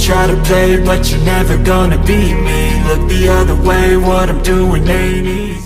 try to play, but you're never gonna beat me. Look the other way, what I'm doing ain't easy.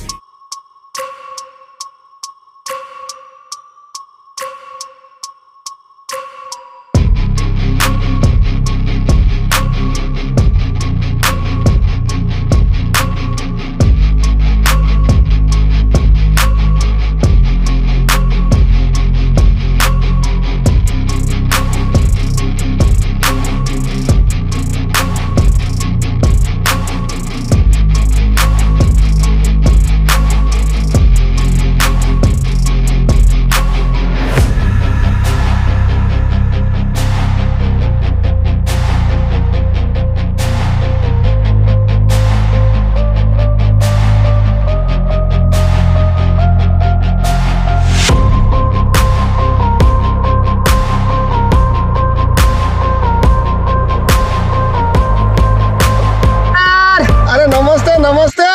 नमस्ते.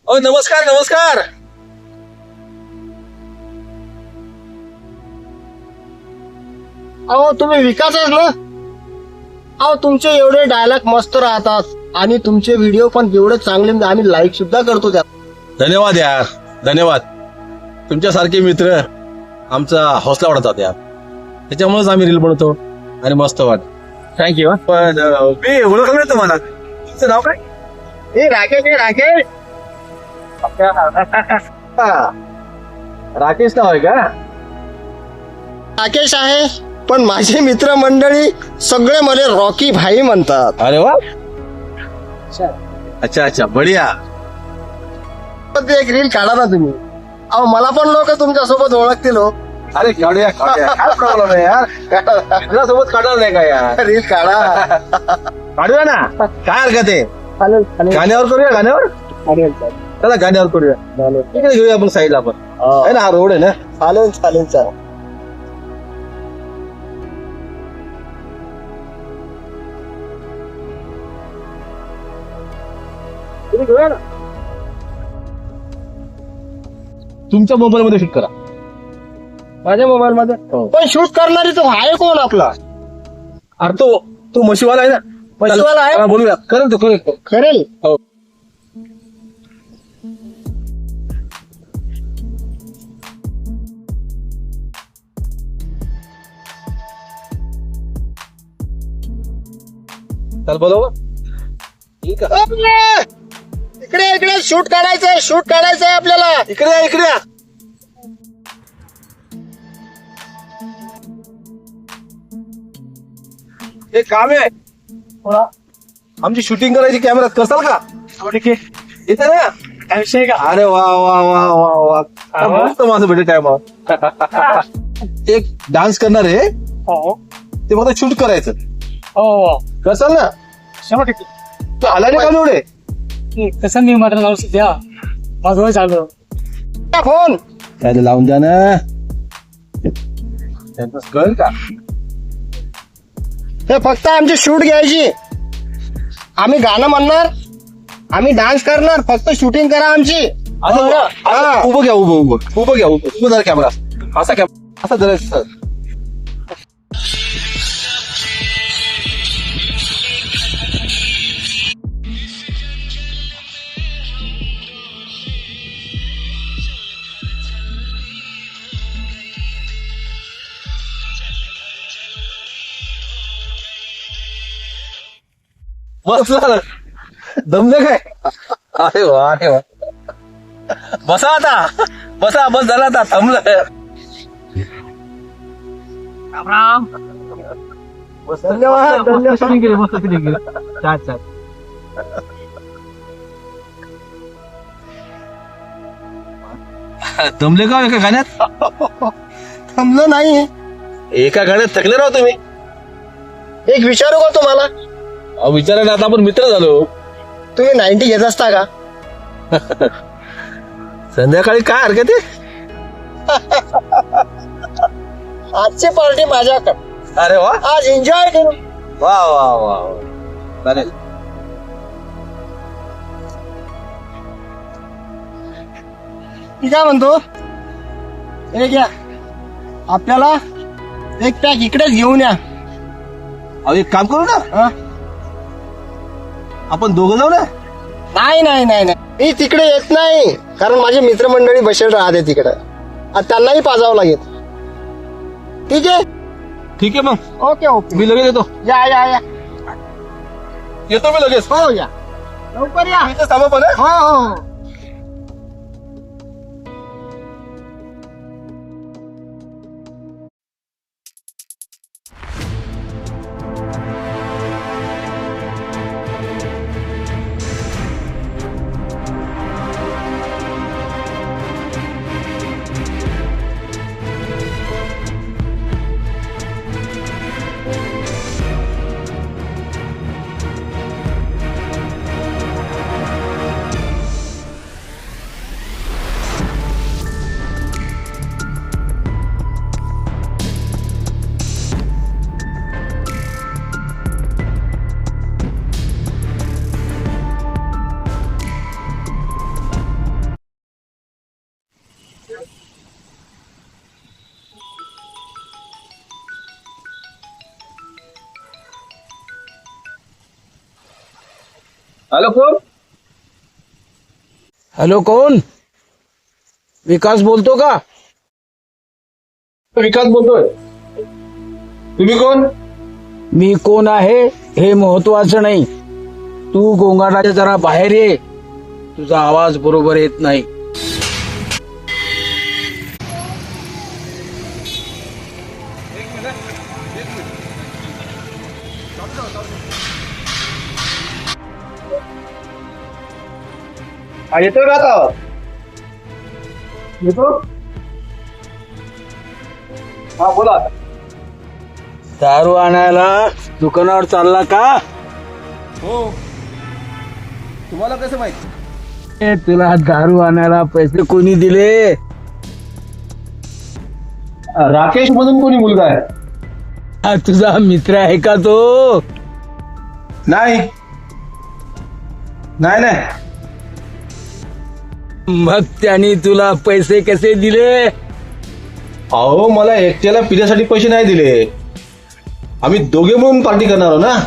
ओ नमस्कार नमस्कार. अहो तुम्ही विकासच ना. अहो तुमचे एवढे डायलॉग मस्त राहतात आणि तुमचे व्हिडिओ पण एवढे चांगले, आम्ही लाईक सुद्धा करतो त्यात. धन्यवाद यार, धन्यवाद. तुमच्यासारखे मित्र आमचा हौसला वाढवतात यार, त्याच्यामुळेच आम्ही रील बनवतो आणि मस्त वाट. थँक्यू. पण मी ओळखलं नाही तुम्हाला. तुमचं नाव काय? राकेश. राकेश नाव आहे का? राकेश आहे, पण माझे मित्रमंडळी सगळे मला रॉकी भाई म्हणतात. अरे वा. अच्छा अच्छा, बढिया. एक रील काढा ना तुम्ही. अहो मला पण लोक तुमच्या सोबत ओळखतील हो. अरे काढूया काढूया, काय प्रॉब्लेम आहे यार. तुझ्यासोबत काढणार नाही का यार? रील काढा. काढूया ना, काय हरकत आहे. चालेल. गाण्यावर करूया, गाण्यावर. चला गाण्यावर करूया. इकडे घेऊया आपण साईडला आपण, आहे ना, हा रोड आहे ना. चालेल. घेऊया ना. तुमच्या मोबाईल मध्ये शूट करा. माझ्या मोबाईल मध्ये. पण शूट करणारी तो आहे कोण आपला? अरे तो म्हशीवाला आहे ना. म्हशीवाला आहे? हा, बोलूया. करेल तो, करेल. हो. चल बोलव. ठीक आहे. इकडे शूट काढायचंय आपल्याला. इकडे या. एक काम आहे, आमची शूटिंग करायची कॅमेऱ्यात, करसाल का? ठीक आहे, येते ना. काय विषय का? अरे वा वा वा वा वा, मस्त माझं भेटे टाइम. एक डान्स करणार आहे, ते फक्त शूट करायचं. करसाल ना? 100%. तू आला नाही का एवढे? कसं मी मात्र लावू द्या. माझं चालू फोन काय ते लावून द्या ना. त्यांचं कळ का? हे फक्त आमची शूट घ्यायची. आम्ही गाणं म्हणणार, आम्ही डान्स करणार, फक्त शूटिंग करा आमची. उभं घ्या, उभं जरा कॅमेरा असा धरायचं. मस्त झालं. दमले काय? अरे वा. बसा आता, बस झालं आता, थांबलं. धन्यवाद. दमले का एका गाण्यात? थांबलो नाही. एका गाण्यात थकले राव तुम्ही. एक विचारू का तुम्हाला? विचारायला आता आपण मित्र झालो. तुम्ही 90 घेत असता का? संध्याकाळी काय हरकत आहे? आजची पार्टी माझ्याकडे. अरे वा, आज एन्जॉय करू. वा वा वा, चालेल. मी काय म्हणतो, हे घ्या, आपल्याला एक पॅक इकडेच घेऊन या. अहो एक काम करू ना, हा? आपण दोघं जाऊ ना. नाही नाही नाही नाही, मी तिकडे येत नाही, कारण माझे मित्रमंडळी बसेल राहते तिकडे आणि त्यांनाही पाजावं लागेल. ठीक आहे. ठीक आहे मग, ओके ओके. मी लगेच येतो. या या या. येतो मी लगेच. हो या, लवकर या. इथं थांबा पण, हं? हो हो. हॅलो कोण? हॅलो कोण? विकास बोलतो का? विकास बोलतोय. तुम्ही कोण? मी कोण आहे हे महत्वाचं नाही, तू गोंगाटाच्या जरा बाहेर ये, तुझा आवाज बरोबर येत नाही. येतोय का आता? येतो. हा बोला आता. दारू आणायला दुकानावर चालला का? हो. तुम्हाला कसं माहिती? ए, तुला दारू आणायला पैसे कोणी दिले? राकेश म्हणून कोणी मुलगा आहे? हा तुझा मित्र आहे का तो? नाही नाही नाही. मग त्याने तुला पैसे कसे दिले? अहो मला एकट्याला पिण्यासाठी पैसे नाही दिले, आम्ही दोघे म्हणून पार्टी करणार आहोत ना.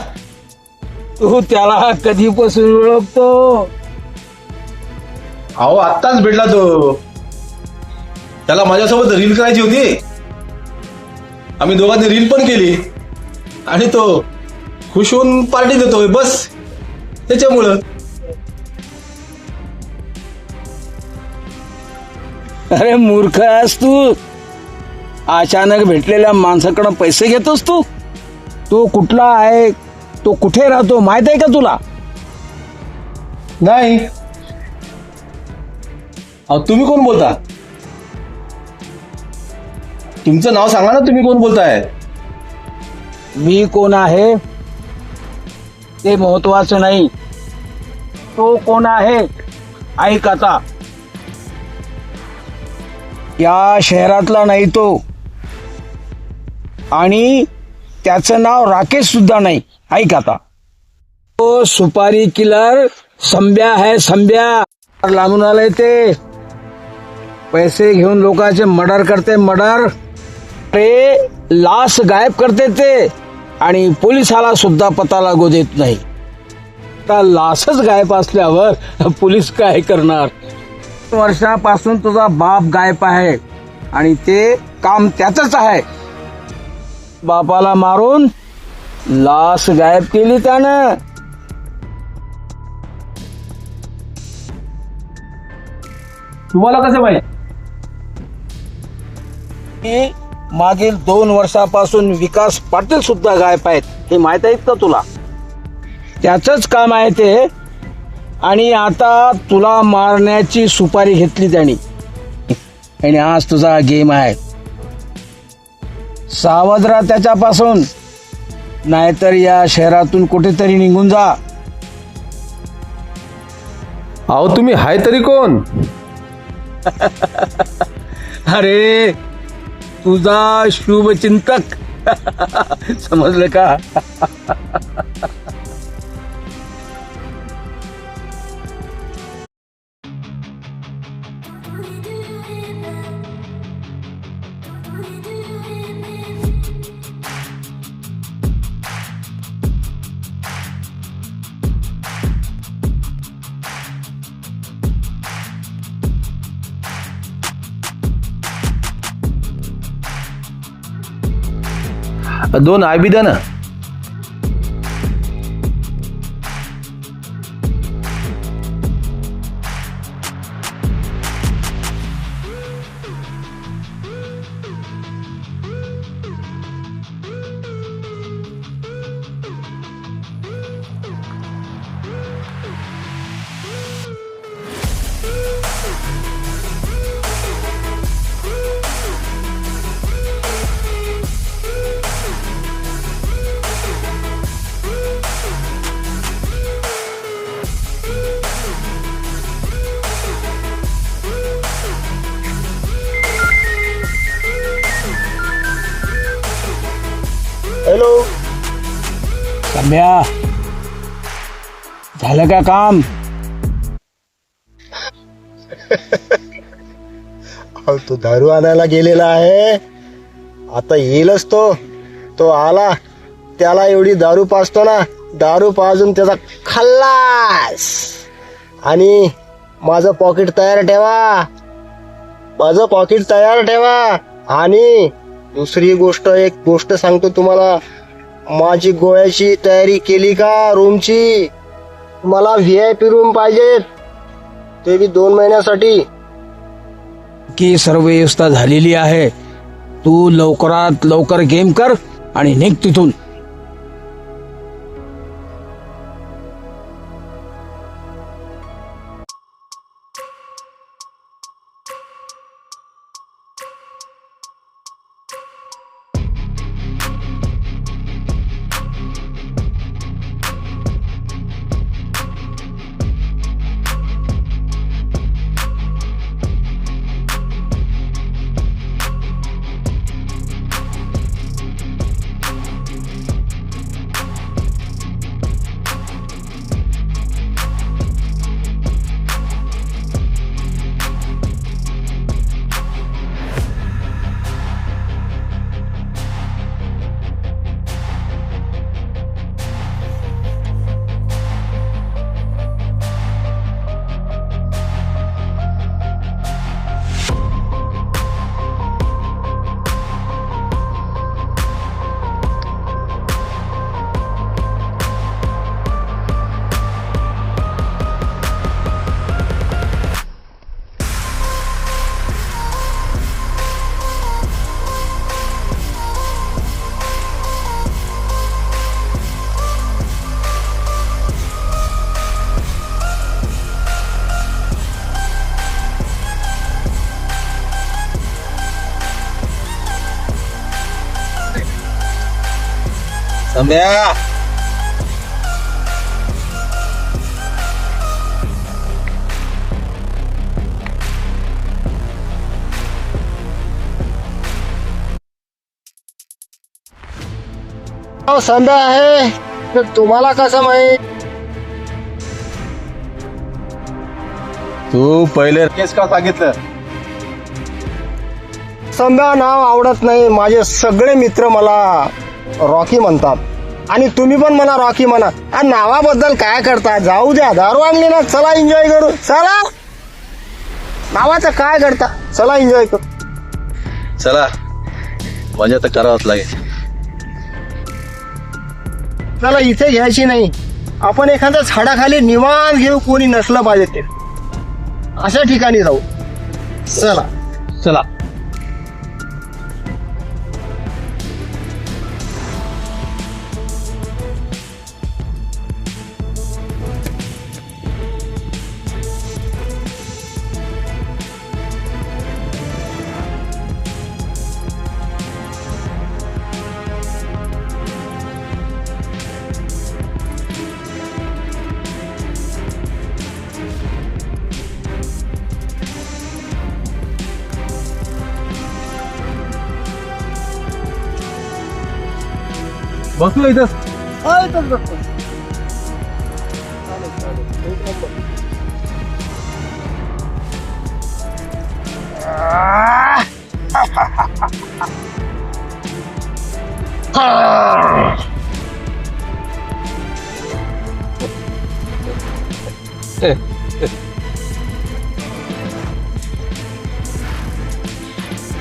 तू त्याला कधीपासून ओळखतो? अहो आत्ताच भेटला तो. त्याला माझ्यासोबत रील करायची होती, आम्ही दोघांनी रील पण केली आणि तो खुश होऊन पार्टी देतोय, बस त्याच्यामुळं. अरे मूर्ख आहेस तू, अचानक भेटलेल्या माणसाकडे पैसे घेतोस तू? तो कुठला आहे, तो कुठे राहतो माहित आहे का तुला? नाही. अहो तुम्ही कोण बोलता? तुमचं नाव सांगा ना, तुम्ही कोण बोलताय? मी कोण आहे ते महत्वाचं नाही, तो कोण आहे ऐक आता. या शहरातला नाही तो, आणि त्याचं नाव राकेश सुद्धा नाही. ऐक आता, तो सुपारी किलर संब्या आहे. संब्या लांबून आलाय ते, पैसे घेऊन लोकांचे मर्डर करते, मर्डर ते लाश गायब करते ते, आणि पोलिसाला सुद्धा पता लागू देत नाही. आता लाशच गायब असल्यावर पोलीस काय करणार? वर्षापासून तुझा बाप गायब आहे आणि ते काम त्याचंच आहे. बापाला मारून लाश गायब केली त्यानं. तुम्हाला कसं माहिती? मागील 2 वर्षापासून विकास पाटील सुद्धा गायब आहेत, हे माहित आहेत का तुला? त्याचंच काम आहे ते, आणि आता तुला मारण्याची सुपारी घेतली त्यांनी, आणि आज तुझा गेम आहे. सावध राहा त्याच्यापासून, नाहीतर या शहरातून कुठेतरी निघून जा. अहो तुम्ही हाय तरी कोण? अरे तुझा शुभचिंतक. समजलं का? 2 आयबी द्या ना. हॅलो. सम्या, झालं का काम? अहो, तो दारू आणायला गेलेला आहे, आता येईलच तो. तो आला त्याला एवढी दारू पाजतो ना, दारू पाजून त्याचा खल्लास. आणि माझं पॉकेट तयार ठेवा, माझं पॉकेट तयार ठेवा. आणि दुसरी गोष्ट, एक गोष्ट सांगतो तुम्हाला, माझी गोव्याची तयारी केली का रूमची? मला VIP रूम पाहिजेत, ते बी 2 महिन्यासाठी. की सर्व व्यवस्था झालेली आहे. तू लवकरात लवकर गेम कर आणि निघ तिथून. सम्या, संध्या आहे तर तुम्हाला कसं माहित? तू पहिले केस का सांगितलं? संध्या नाव आवडत नाही. माझे सगळे मित्र मला रॉकी म्हणतात, आणि तुम्ही पण मला रॉकी म्हणा. आणि नावाबद्दल काय करता? जाऊ द्या, दारू आणली ना, चला एन्जॉय करू. चला, नावाचं काय करता, चला एन्जॉय करू. चला, मजा तर करावंच लागेल. चला, इथे घ्यायची नाही, आपण एखाद्या झाडाखाली निवांत घेऊ, कोणी नसलं पाहिजे ते, अशा ठिकाणी जाऊ. चला चला. बसलो इथं.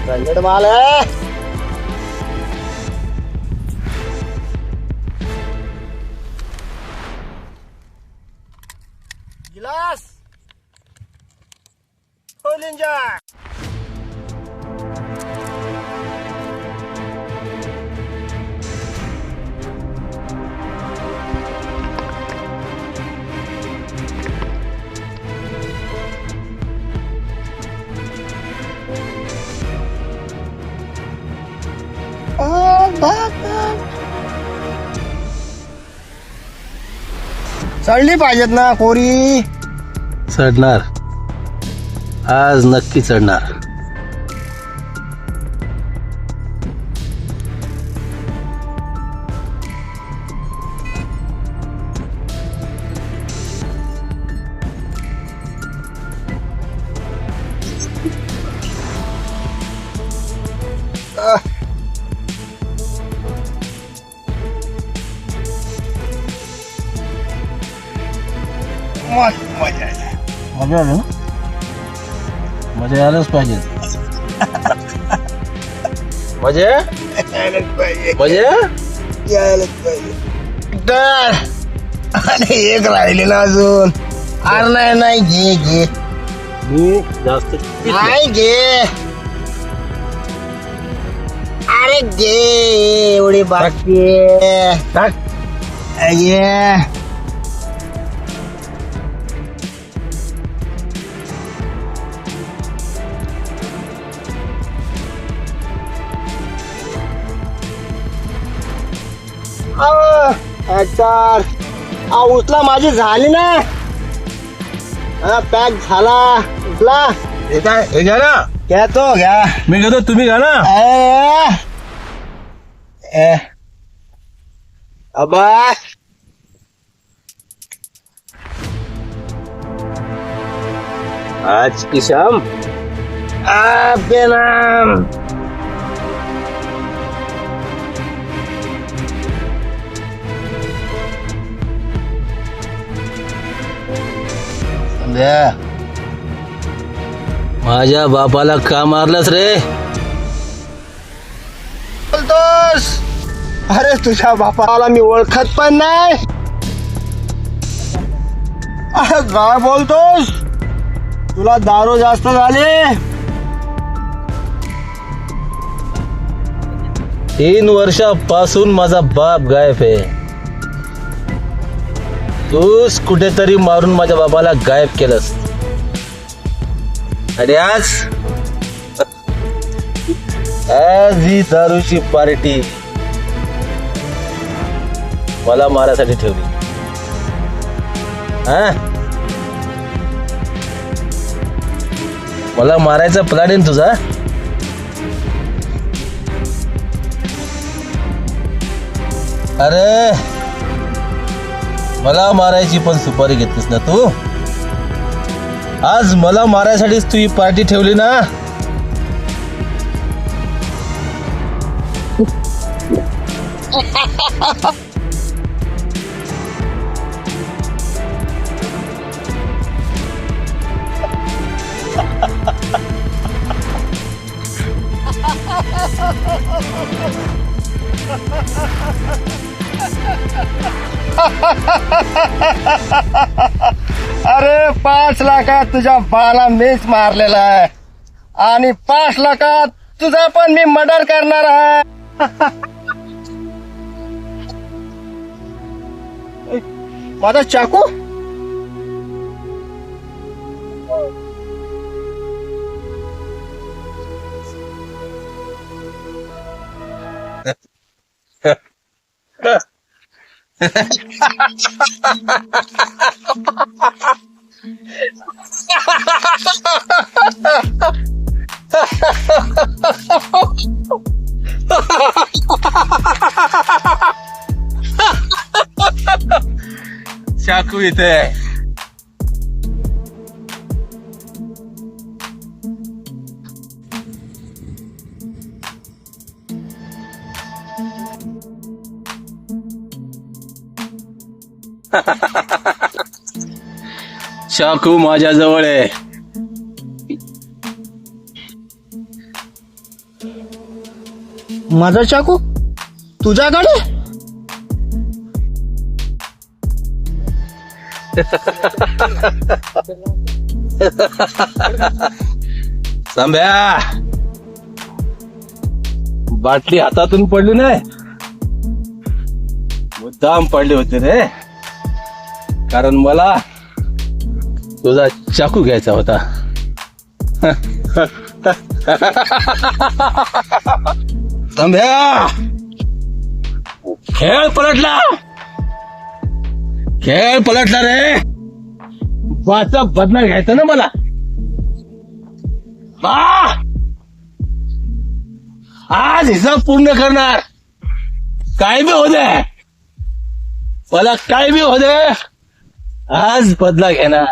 ब्रँडेड माल आहे. फुल एन्जॉय. चढली पाहिजेत ना कोरी. चढणार, आज नक्की चढणार. मजा आली. मजा आली ना? मजा यायलाच पाहिजे. मजा यायलाच पाहिजे. मजा यायलाच पाहिजे. तर आणि एक राहिले ना अजून. अरे नाही नाही घे घे. मी जास्त नाही घे. अरे घे एवढी बाकी टाक. घे. ऍक्टर उचला माझी झाली ना. पॅक झाला. उचला. हे काय, हे घ्या ना. घ्या तो घ्या. मी घेतो, तुम्ही घ्या ना. अबा आज की शाम बेनाम. माझ्या बापाला का मारलंस रे? बोलतोस? अरे तुझ्या बापाला मी ओळखत पण नाही. अरे काय बोलतोस? तुला दारू जास्त झाली. 3 वर्षापासून माझा बाप गायब आहे. तूच कुठेतरी मारून माझ्या बाबाला गायब केलंस. आणि आज ही दारूची पार्टी मला मारायसाठी ठेवली. हा, मला मारायचा प्लॅन आहे तुझा. अरे मला मारायची पण सुपारी घेतलीस ना तू. आज मला मारायसाठीच तू ही पार्टी ठेवली ना. अरे 5 लाखात तुझ्या बाला मीच मारलेला आहे आणि 5 लाखात तुझा पण मी मर्डर करणार आहे. माझा चाकू. चाकू इथे आहे. चाकू माझ्या जवळ आहे. माझा चाकू तुझ्याकडे. तांब्या, बाटली हातातून पडली नाही, मुद्दाम पडली होती रे. कारण मला तुझा चाकू घ्यायचा होता. तांब्या, खेळ पलटला, खेळ पलटला रे. वाचा बदला घ्यायचा ना मला. आज हिसाब पूर्ण करणार. काय बी हो दे, मला काय बी हो दे, आज बदला घेणार.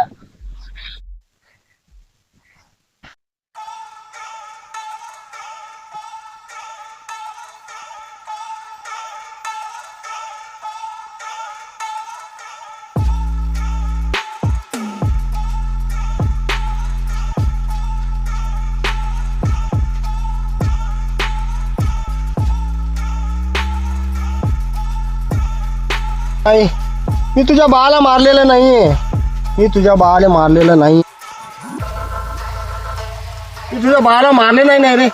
नाही, मी तुझ्या बाळाला मारलेलं नाहीये. मी तुझ्या बाळाला मारलेलं नाही. मी तुझ्या बाळाला मारले नाही रे.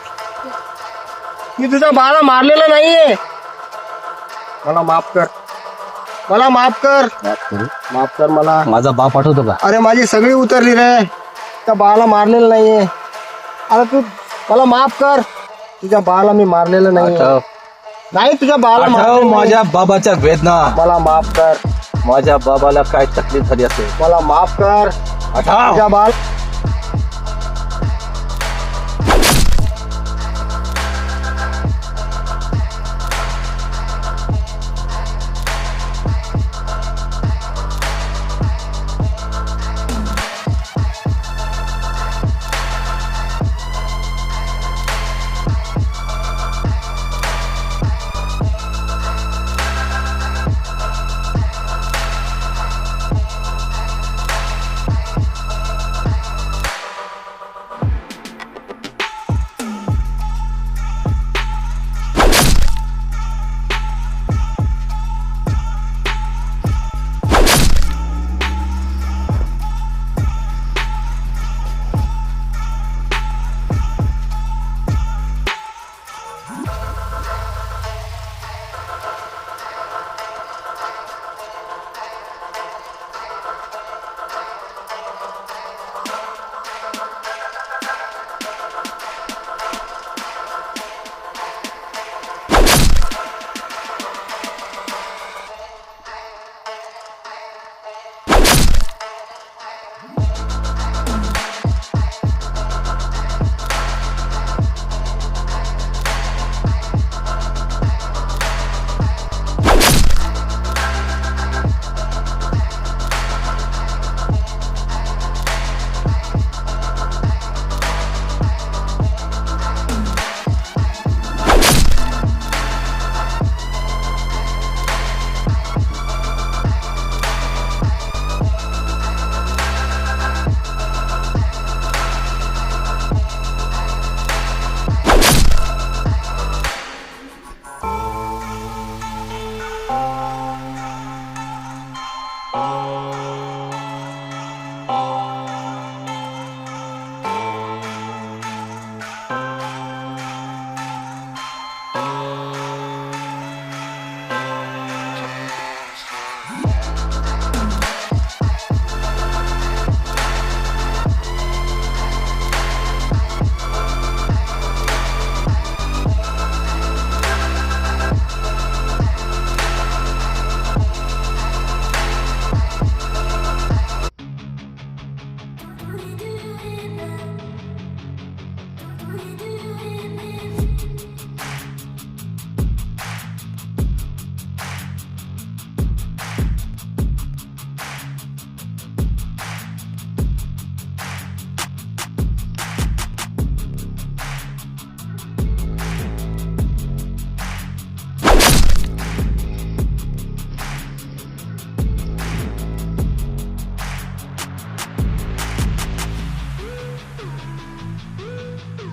मी तुझ्या बाळाला मारलेलं नाहीये. मला माफ कर, मला माफ कर, माफ कर मला. माझा बाप आठवतो का? अरे माझी सगळी उतरली रे. त्या बाळाला मारलेलं नाहीये. अरे तू मला माफ कर. तुझ्या बाळाला मी मारलेलं नाही. आठव, नाही तुझ्या बाळाला आठव मारलेलं नाही. माझ्या बाबाच्या वेदना. मला माफ कर, माझ्या बाबाला काय तकलीफ झाली असेल. मला माफ कर. आठव. तुझ्या बाळ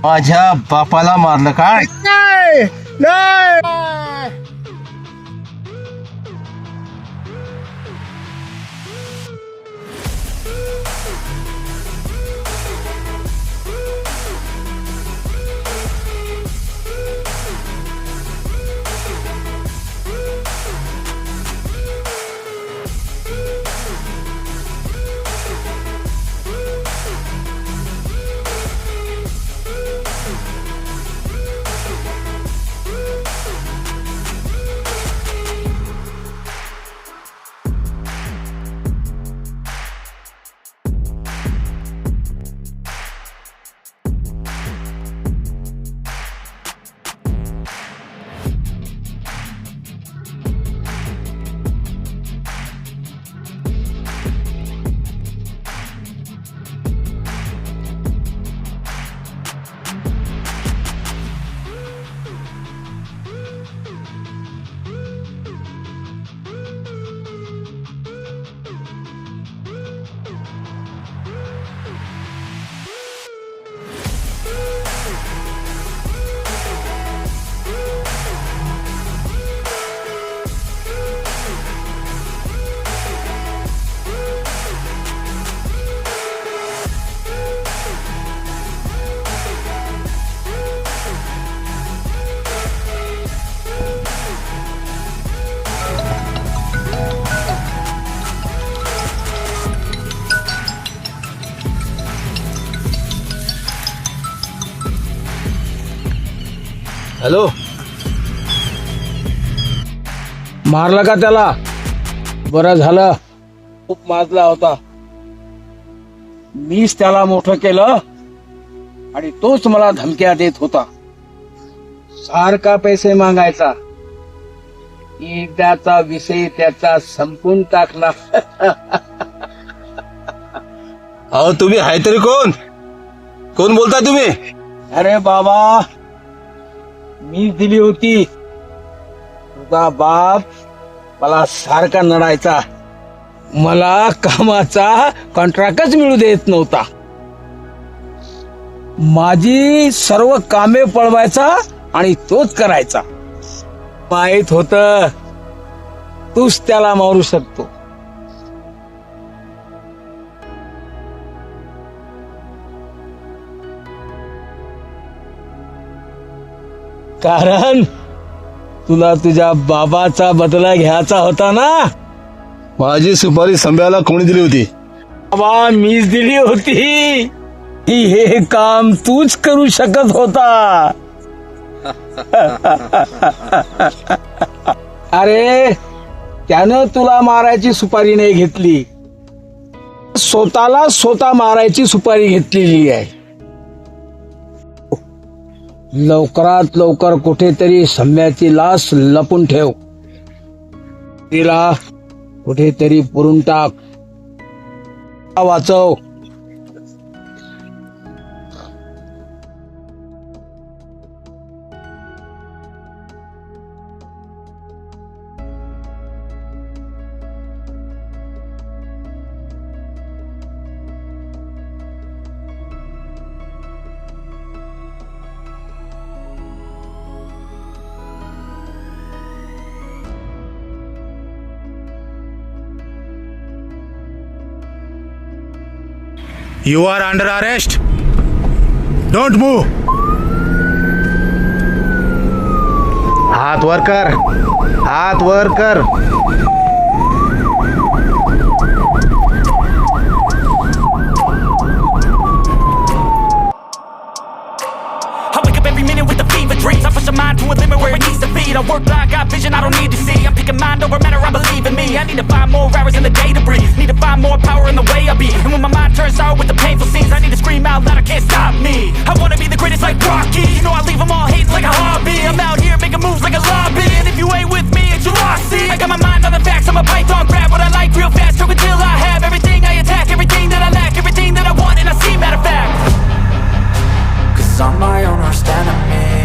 माझ्या बापाला मारलं काय? नाही, नाही. हॅलो. मारलं का त्याला? बरं झालं, खूप माजला होता. मीच त्याला मोठं केलं आणि तोच मला धमक्या देत होता. सारखा पैसे मागायचा. एकदाचा विषय त्याचा संपून टाकला. अहो तुम्ही आहे तरी कोण? कोण बोलताय तुम्ही? अरे बाबा, मीच दिली होती. तुझा बाप मला सारखा नडायचा. मला कामाचा कॉन्ट्रॅक्टच मिळू देत नव्हता. माझी सर्व कामे पळवायचा आणि तोच करायचा. माहित होत तूच त्याला मारू शकतो. कारण तुला तुझ्या बाबाचा बदला घ्यायचा होता ना. माझी सुपारी संभ्याला कोणी दिली होती? बाबा, मीच दिली होती. हे काम तूच करू शकत होता. अरे, त्यानं तुला मारायची सुपारी नाही घेतली, स्वतःला स्वतः मारायची सुपारी घेतलेली आहे. लवकरात लवकर कुठेतरी सम्याची लाश लपून ठेव. तिला कुठेतरी पुरून टाक. वाचव. You are under arrest. Don't move. हात वर कर. हात वर कर. I wake up every minute with the fever dreams. I push my mind to a limit where it needs to be. I work blind, got vision I don't need to see. I'm picking mind over matter, I believe in me. I need to find more hours in the day to breathe. Need to find more power in the way I be. And when my mind turns sour with the painful scenes, I need to scream out loud, I can't stop me. I wanna be the greatest like Rocky. You know I leave them all hating like a hobby. I'm out here making moves like a lobby. And if you ain't with me, it's your loss, see. I got my mind on the facts, I'm a python, grab what I like real fast. Choke until I have everything I attack, everything that I lack, everything that I want, and I see, matter of fact. Cause I'm my own worst enemy.